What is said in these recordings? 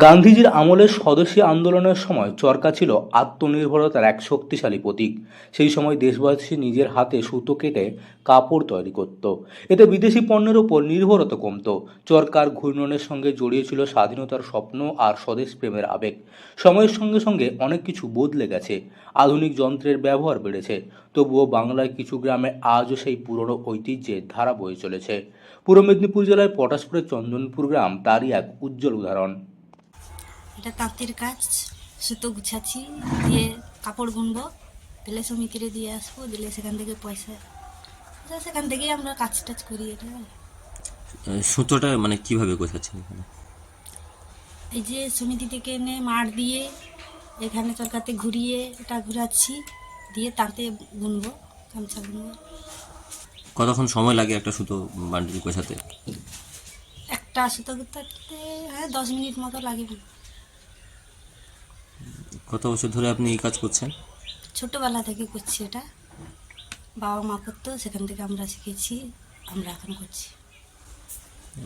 গান্ধীজির আমলে স্বদেশী আন্দোলনের সময় চরকা ছিল আত্মনির্ভরতার এক শক্তিশালী প্রতীক। সেই সময় দেশবাসী নিজের হাতে সুতো কেটে কাপড় তৈরি করত। এতে বিদেশি পণ্যের ওপর নির্ভরতা কমতো। চরকার ঘূর্ণনের সঙ্গে জড়িয়ে ছিল স্বাধীনতার স্বপ্ন আর স্বদেশ প্রেমের আবেগ। সময়ের সঙ্গে সঙ্গে অনেক কিছু বদলে গেছে, আধুনিক যন্ত্রের ব্যবহার বেড়েছে, তবুও বাংলায় কিছু গ্রামে আজও সেই পুরনো ঐতিহ্যের ধারা বয়ে চলেছে। পূর্ব মেদিনীপুর জেলায় পটাশপুরের চন্দনপুর গ্রাম তারই এক উজ্জ্বল উদাহরণ। এটা তাঁতের কাজ, সুতো গুছাচ্ছি, দিয়ে কাপড় বুনবো, পেলে সমিতিরে দিয়ে আসবো, দিলে সেখান থেকে পয়সা, সেখান থেকেই আমরা কাজ টাজ করি। এটা সুতোটা মানে কিভাবে গোছাচ্ছেন এখানে? এই যে সমিতি থেকে এনে মাড় দিয়ে এখানে চরকাতে ঘুরিয়ে এটা ঘুরাচ্ছি, দিয়ে তাঁতে বুনবো, গামছা বুনবো। কতক্ষণ সময় লাগে একটা সুতো বান্ডিল গোছাতে? একটা সুতো গুঁথাতে 10 মিনিট মতো লাগে। কত বছর ধরে আপনি এই কাজ করছেন? ছোটোবেলা থেকে করছি এটা, বাবা মা করতো, সেখান থেকে আমরা শিখেছি, আমরা এখন করছি।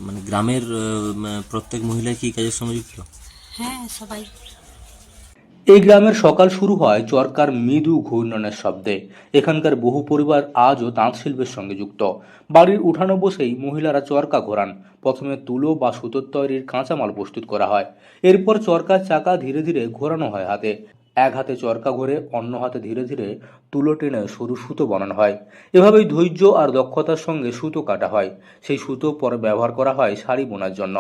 মানে গ্রামের প্রত্যেক মহিলা কি এই কাজের সঙ্গে যুক্ত? হ্যাঁ, সবাই। এই গ্রামের সকাল শুরু হয় চরকার মৃদু ঘূর্ণনের শব্দে। এখানকার বহু পরিবার আজও তাঁত শিল্পের সঙ্গে যুক্ত। বাড়ির উঠানে বসেই মহিলারা চরকা ঘোরান। প্রথমে তুলো বা সুতোর তৈরির কাঁচামাল প্রস্তুত করা হয়। এরপর চরকার চাকা ধীরে ধীরে ঘোরানো হয় হাতে। এক হাতে চরকা ঘোরে, অন্য হাতে ধীরে ধীরে তুলো টেনে সরু সুতো বানানো হয়। এভাবেই ধৈর্য আর দক্ষতার সঙ্গে সুতো কাটা হয়। সেই সুতো পরে ব্যবহার করা হয় শাড়ি বোনার জন্য।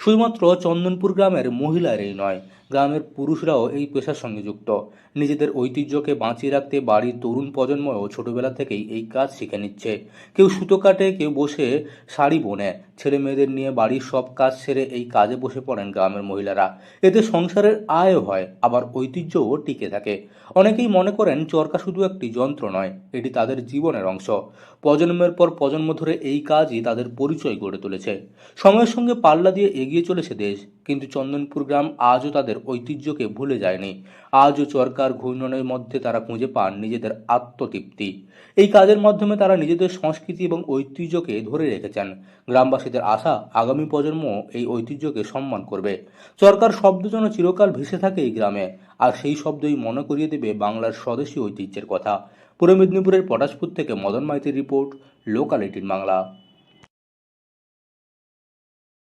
শুধুমাত্র চন্দনপুর গ্রামের মহিলারাই নয়, গ্রামের পুরুষরাও এই পেশার সঙ্গে যুক্ত। নিজেদের ঐতিহ্যকে বাঁচিয়ে রাখতে বাড়ির তরুণ প্রজন্মও ছোটবেলা থেকেই এই কাজ শিখে নিচ্ছে। কেউ সুতো কাটে, কেউ বসে শাড়ি বোনে। ছেলে মেয়েদের নিয়ে বাড়ির সব কাজ সেরে এই কাজে বসে পড়েন গ্রামের মহিলারা। এতে সংসারের আয়ও হয়, আবার ঐতিহ্যও টিকে থাকে। অনেকেই মনে করেন চরকা শুধু একটি যন্ত্র নয়, এটি তাদের জীবনের অংশ। প্রজন্মের পর প্রজন্ম ধরে এই কাজই তাদের পরিচয় গড়ে তুলেছে। সময়ের সঙ্গে পাল্লা দিয়ে এগিয়ে চলেছে দেশ, কিন্তু চন্দনপুর গ্রাম আজও তাদের ঐতিহ্যকে ভুলে যায়নি। আজও চরকার ঘূর্ণনের মধ্যে তারা খুঁজে পান নিজেদের আত্মতৃপ্তি। এই কাজের মাধ্যমে তারা নিজেদের সংস্কৃতি এবং ঐতিহ্যকে ধরে রেখেছেন। গ্রামবাসীদের আশা, আগামী প্রজন্ম এই ঐতিহ্যকে সম্মান করবে। চরকার শব্দ যেন চিরকাল ভেসে থাকে এই গ্রামে, আর সেই শব্দই মনে করিয়ে দেবে বাংলার স্বদেশী ঐতিহ্যের কথা। পূর্ব মেদিনীপুরের পটাশপুর থেকে মদন মাইতির রিপোর্ট, লোকাল 18 বাংলা।